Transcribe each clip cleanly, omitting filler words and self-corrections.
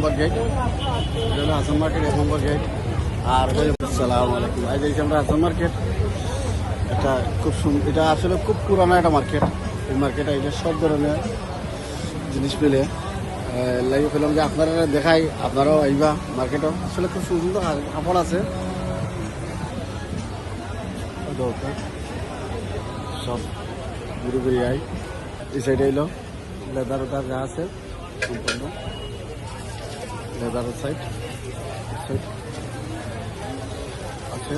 নম্বর gate, এটা হলো Hasan market 1 নম্বর gate. আর আসসালামু আলাইকুম, আজ এই আমরা হাসান মার্কেট, এটা খুব সুন্দর, এটা আসলে খুব পুরানো একটা মার্কেট। এই মার্কেটে এটা সব ধরনের জিনিস পেলে লাগিয়ে ফেলাম যে আপনারা দেখাই, আপনারাও আইবা। মার্কেটও আসলে খুব সুন্দর কাপড় আছে, সব ঘুরে ঘুরে আই। এই সাইডে এলো লেদার ওটার যা আছে সম্পূর্ণ লেদার সাইড আছে,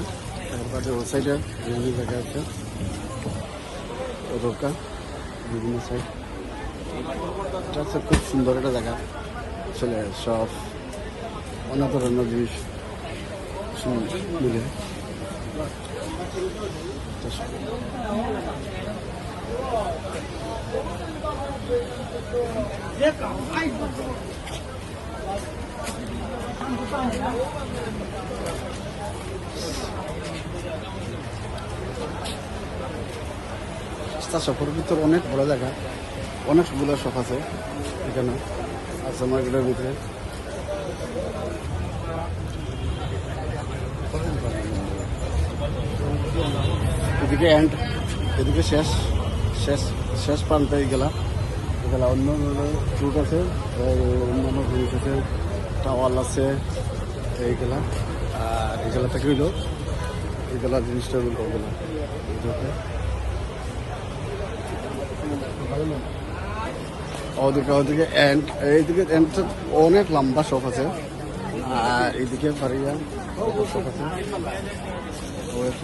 তারপরে ও সাইডে বিভিন্ন জায়গা আছে, রোকা বিভিন্ন সাইড। এটা হচ্ছে খুব সুন্দর একটা জায়গা, আসলে সব অনেক ধরনের জিনিস মিলে। শপের ভিতর অনেক বড় জায়গা, অনেকগুলো শপ আছে এখানে আছে মার্কেটের ভিতরে। এদিকে এন্ড, এদিকে শেষ শেষ শেষ প্রান্তে গেলা অন্য ফ্রুট আছে, অন্যান্য জিনিস আছে, টাওয়াল আছে এইগুলা। আর এইগুলা থেকে হইল এইগুলা জিনিসটা গেলা ওদিকে এন্ড, এইদিকে এন্ড অনেক লম্বা শপ আছে। আর এইদিকে পারিয়া শপ আছে,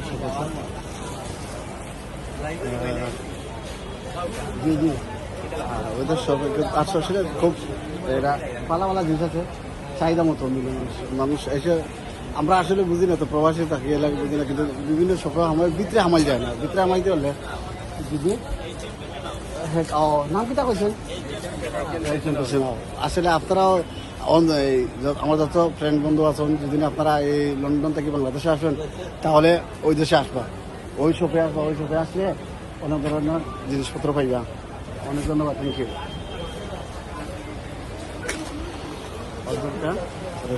শপ আছে। জি জি, ওদের সব আসলে খুব এরা পালা জিনিস আছে, চাহিদা মতো মিলে মানুষ এসে। আমরা আসলে বুঝি না তো, প্রবাসী থাকি এলাকা বুঝি না, কিন্তু বিভিন্ন সফর আমার ভিতরে হামাই যায় না, ভিতরে হামাইতে হলে দিদি নাম কিটা কইছেন আসলে আপনারাও আমার যত ফ্রেন্ড বন্ধু আছেন, যদি আপনারা এই লন্ডন থেকে বাংলাদেশে আসেন তাহলে ওই দেশে আসবা, ওই শপে আসবা। ওই শপে আসলে অনেক ধরনের জিনিসপত্র পাইবা। অনেক ধন্যবাদ, থ্যাংক ইউ।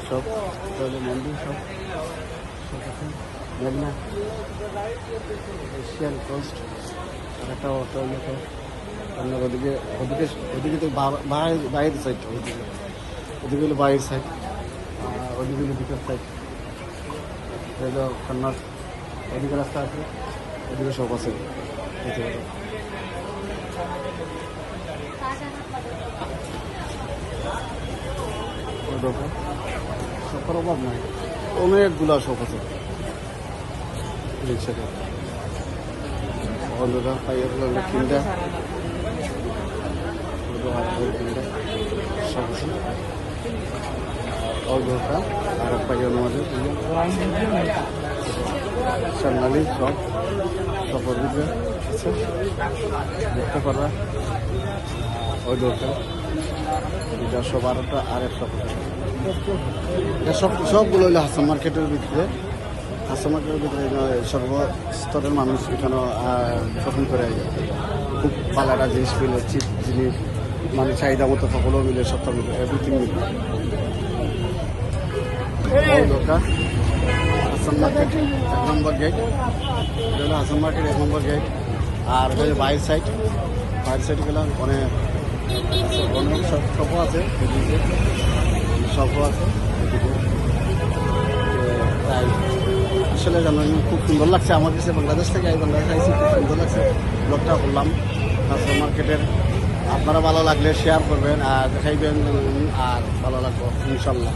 সব মন্দির সব আছে, মেঘনা এশিয়ান কোস্ট একটা অটো। আপনার ওদিকে ওদিকে ওদিকে তো বাইরের সাইড, ওদিকে হলো বাইরের সাইড, ওদিকে হলো ভিতর সাইড। হলো কন্নড়, ওদিকে রাস্তা আছে, ওদিকে সব আছে। সবার অভাব নাই, অনেকগুলা শপ আছে রিক্সাতে। অন্যরা পাইয়ার কিনতে সব আছে। অল্পটা আর পাইয়ার মাঝে সান্নালি সব সফর ভিতরে আছে, দেখতে পারবা। ওই দরকার এটা সব আরটা আর এক সপ্তাহ। এটা সবগুলো হইলো হাসান মার্কেটের ভিতরে। হাসান মার্কেটের ভিতরে সর্বস্তরের মানুষ এখানে শপিং করে খুব পালাটা জিনিস মিলে, চিপ জিনিস, মানে চাহিদা মতো সকলও মিলে, সপ্তাহ মিলে, এভরিথিং মিলে। হাসান মার্কেট 1 নম্বর গেট, এটা হলো হাসান মার্কেট 1 নম্বর গেট। আর বাইরের সাইড গেলাম অনেক শপও আছে, শপও আছে। তাই আসলে জানো খুব সুন্দর লাগছে আমার কাছে, বাংলাদেশ থেকে বাংলাদেশ আইসি, খুব সুন্দর লাগছে। ব্লগটা করলাম হাসান মার্কেটের। আপনারা ভালো লাগলে শেয়ার করবেন আর দেখাইবেন, আর ভালো লাগবে ইনশাল্লাহ।